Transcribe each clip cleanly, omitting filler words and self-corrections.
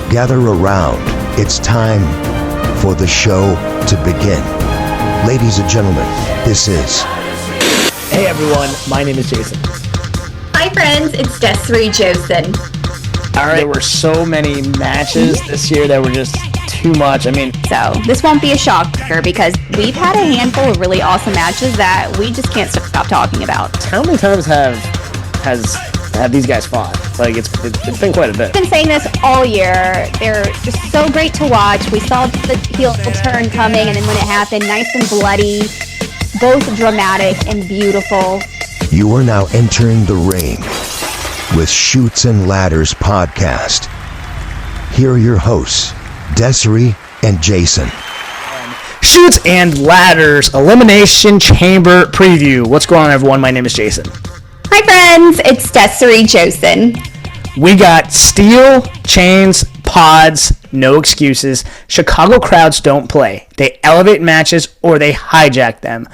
Gather around. It's time for the show to begin. Ladies and gentlemen, this is... Hey everyone, my name is Jason. Hi friends, it's Desiree Josen. All right, there were so many matches this year that were just too much. So this won't be a shocker because we've had a handful of really awesome matches that we just can't stop talking about. How many times have these guys fought? Like it's been quite a bit. I've been saying this all year. They're just so great to watch. We saw the heel turn coming, and then when it happened, nice and bloody, both dramatic and beautiful. You are now entering the ring with Chutes and Ladders podcast. Here are your hosts, Desiree and Jason. Chutes and Ladders Elimination Chamber preview. What's going on, everyone? My name is Jason. Hi friends, it's Desiree Josen. We got steel, chains, pods, no excuses. Chicago crowds don't play. They elevate matches or they hijack them.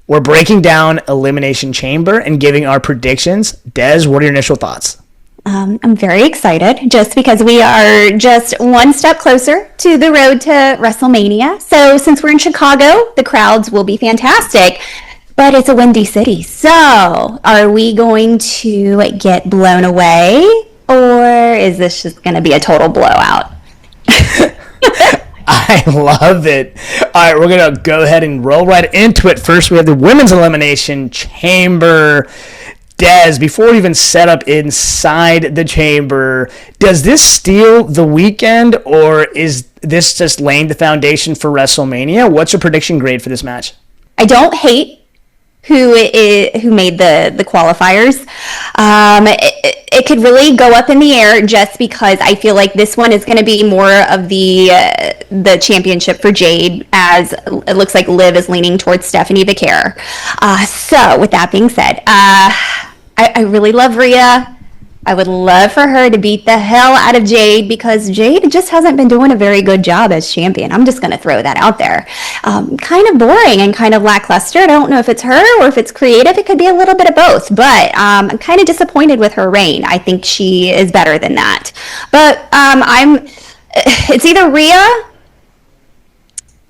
We're breaking down Elimination Chamber and giving our predictions. Des, what are your initial thoughts? I'm very excited just because we are just one step closer to the road to WrestleMania. So since we're in Chicago, the crowds will be fantastic, but it's a windy city. So are we going to get blown away, or is this just going to be a total blowout? I love it. All right, we're going to go ahead and roll right into it. First, we have the Women's Elimination Chamber. Des, before we even set up inside the chamber, does this steal the weekend, or is this just laying the foundation for WrestleMania? What's your prediction grade for this match? I don't hate who made the qualifiers. It could really go up in the air just because I feel like this one is going to be more of the championship for Jade, as it looks like Liv is leaning towards Stephanie Vaquer. So with that being said, I really love Rhea. I would love for her to beat the hell out of Jade because Jade just hasn't been doing a very good job as champion. I'm just going to throw that out there. Kind of boring and kind of lackluster. I don't know if it's her or if it's creative. It could be a little bit of both, but I'm kind of disappointed with her reign. I think she is better than that. But it's either Rhea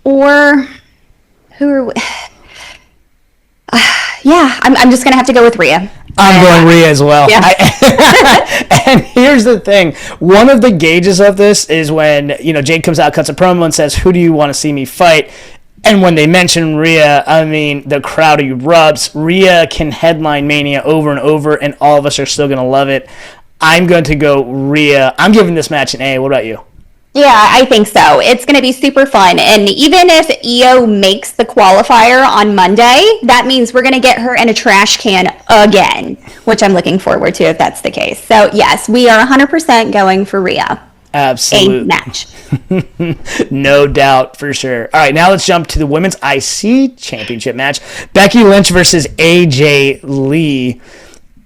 or who are we? Yeah, I'm just going to have to go with Rhea. I'm going Rhea as well. Yeah. And here's the thing. One of the gauges of this is when, Jade comes out, cuts a promo, and says, who do you want to see me fight? And when they mention Rhea, the crowd erupts. Rhea can headline Mania over and over, and all of us are still going to love it. I'm going to go Rhea. I'm giving this match an A. What about you? Yeah, I think so. It's going to be super fun. And even if Io makes the qualifier on Monday, that means we're going to get her in a trash can again, which I'm looking forward to if that's the case. So, yes, we are 100% going for Rhea. Absolutely. A match. No doubt, for sure. All right, now let's jump to the Women's IC Championship match. Becky Lynch versus AJ Lee.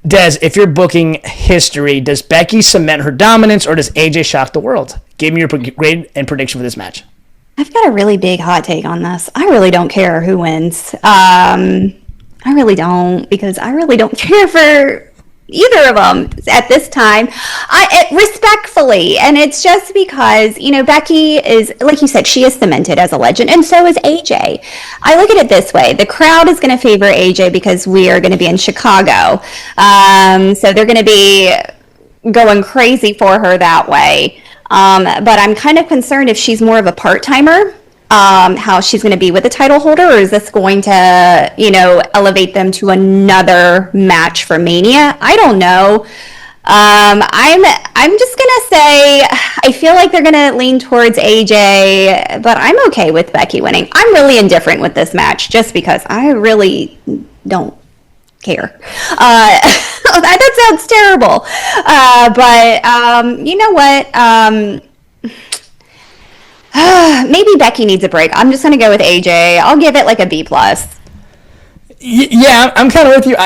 Des, if you're booking history, does Becky cement her dominance or does AJ shock the world? Give me your grade and prediction for this match. I've got a really big hot take on this. I really don't care who wins. I really don't, because I really don't care for either of them at this time. Respectfully, and it's just because, Becky is, like you said, she is cemented as a legend, and so is AJ. I look at it this way. The crowd is going to favor AJ because we are going to be in Chicago. So they're going to be going crazy for her that way. But I'm kind of concerned if she's more of a part-timer, how she's going to be with the title holder, or is this going to, elevate them to another match for Mania? I don't know. I'm just gonna say I feel like they're gonna lean towards AJ, but I'm okay with Becky winning. I'm really indifferent with this match just because I really don't care. That sounds terrible, but you know what? Maybe Becky needs a break. I'm just gonna go with AJ. I'll give it like a B+. Yeah, I'm kind of with you.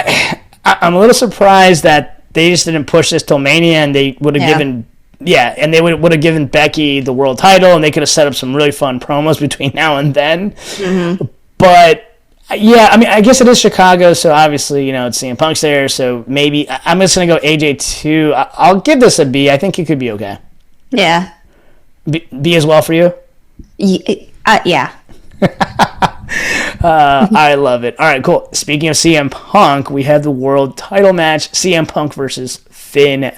I'm a little surprised that they just didn't push this till Mania, and they would have given, and they would have given Becky the world title, and they could have set up some really fun promos between now and then. Mm-hmm. But yeah, I guess it is Chicago, so obviously, it's CM Punk's there, so maybe I'm just gonna go AJ too. I'll give this a B. I think it could be okay. Yeah. B as well for you? Yeah. I love it. All right, cool. Speaking of CM Punk, we have the world title match, CM Punk versus Finn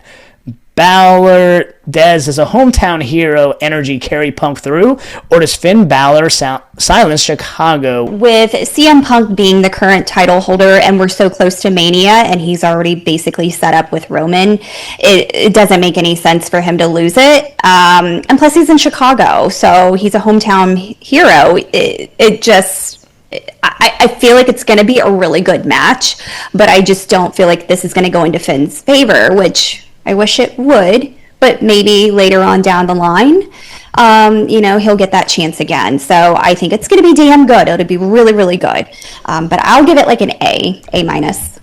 Balor. Does a hometown hero energy carry Punk through, or does Finn Balor silence Chicago? With CM Punk being the current title holder, and we're so close to Mania, and he's already basically set up with Roman, it doesn't make any sense for him to lose it. And plus, he's in Chicago, so he's a hometown hero. I feel like it's going to be a really good match, but I just don't feel like this is going to go into Finn's favor, which I wish it would, but maybe later on down the line, he'll get that chance again. So I think it's going to be damn good. It'll be really, really good. But I'll give it like an A minus.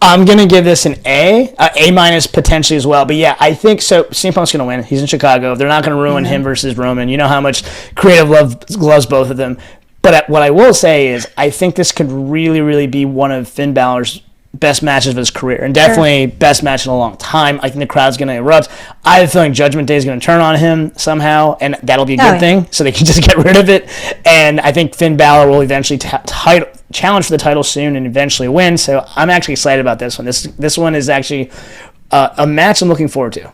I'm going to give this an A minus potentially as well. But yeah, I think so. CM Punk's going to win. He's in Chicago. They're not going to ruin him versus Roman. You know how much creative love loves both of them. But what I will say is I think this could really, really be one of Finn Balor's best matches of his career, and definitely best match in a long time. I think the crowd's going to erupt. I have a feeling Judgment Day is going to turn on him somehow, and that'll be a good thing, so they can just get rid of it. And I think Finn Balor will eventually challenge for the title soon and eventually win, so I'm actually excited about this one. This one is actually a match I'm looking forward to.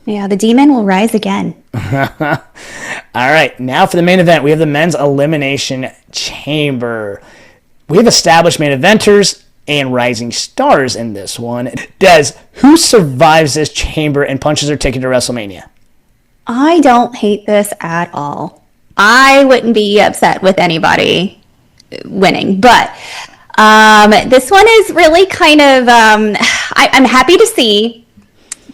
Yeah, the demon will rise again. All right, now for the main event, we have the men's Elimination Chamber. We have established main eventers and rising stars in this one. Des, who survives this chamber and punches their ticket to WrestleMania? I don't hate this at all. I wouldn't be upset with anybody winning, but this one is really kind of, I'm happy to see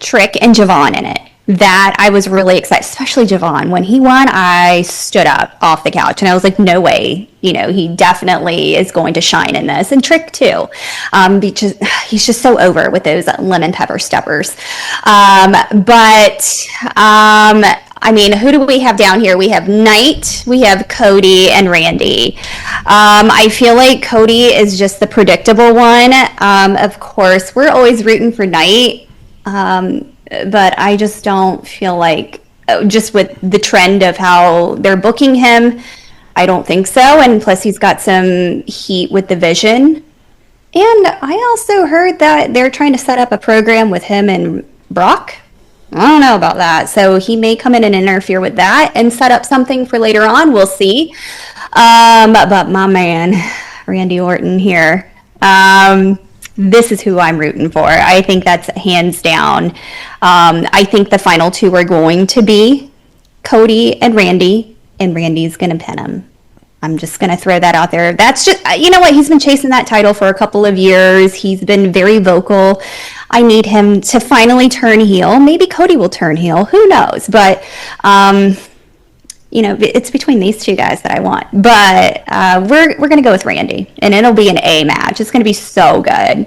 Trick and Javon in it. That I was really excited, especially Javon. When he won, I stood up off the couch and I was like, no way, he definitely is going to shine in this. And Trick too, because he's just so over with those lemon pepper steppers. Who do we have down here? We have Knight, we have Cody, and Randy. I feel like Cody is just the predictable one. Of course, we're always rooting for Knight. But I just don't feel like, just with the trend of how they're booking him, I don't think so. And plus, he's got some heat with the Vision. And I also heard that they're trying to set up a program with him and Brock. I don't know about that. So he may come in and interfere with that and set up something for later on. We'll see. But my man, Randy Orton here. This is who I'm rooting for. I think that's hands down. I think the final two are going to be Cody and Randy's going to pin him. I'm just going to throw that out there. That's just, you know what? He's been chasing that title for a couple of years. He's been very vocal. I need him to finally turn heel. Maybe Cody will turn heel. Who knows? But, it's between these two guys that I want. But we're going to go with Randy, and it'll be an A match. It's going to be so good.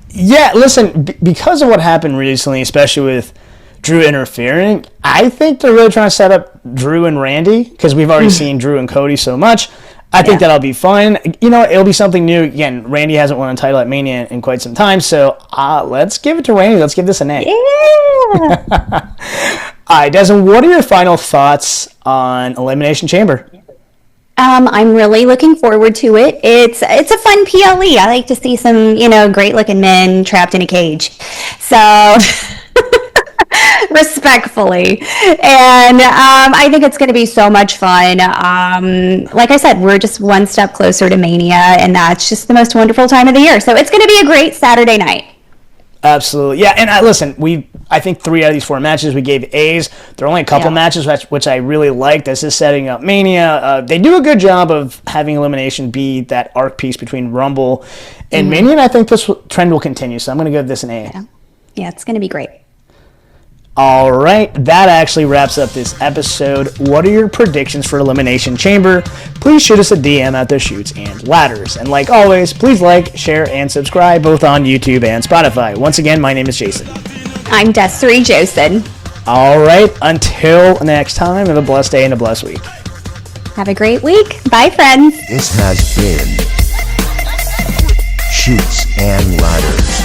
Yeah, listen, because of what happened recently, especially with Drew interfering, I think they're really trying to set up Drew and Randy, because we've already seen Drew and Cody so much. I think that'll be fun. It'll be something new. Again, Randy hasn't won a title at Mania in quite some time, so let's give it to Randy. Let's give this an A. Yeah! All right, Desmond, what are your final thoughts on Elimination Chamber? I'm really looking forward to it. It's a fun PLE. I like to see some, great looking men trapped in a cage. So, respectfully. And I think it's going to be so much fun. Like I said, we're just one step closer to Mania, and that's just the most wonderful time of the year. So it's going to be a great Saturday night. Absolutely. Yeah, and listen, I think 3 out of these 4 matches we gave A's. There are only a couple matches which I really like. This is setting up Mania. They do a good job of having Elimination be that arc piece between Rumble and Mania, and I think this trend will continue, so I'm going to give this an A. Yeah, it's going to be great. All right, that actually wraps up this episode. What are your predictions for Elimination Chamber? Please shoot us a DM at the Chutes and Ladders. And like always, please like, share, and subscribe both on YouTube and Spotify. Once again, my name is Jason. I'm Desiree Josen. All right, until next time, have a blessed day and a blessed week. Have a great week. Bye, friends. This has been Chutes and Ladders.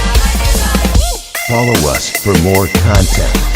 Follow us for more content.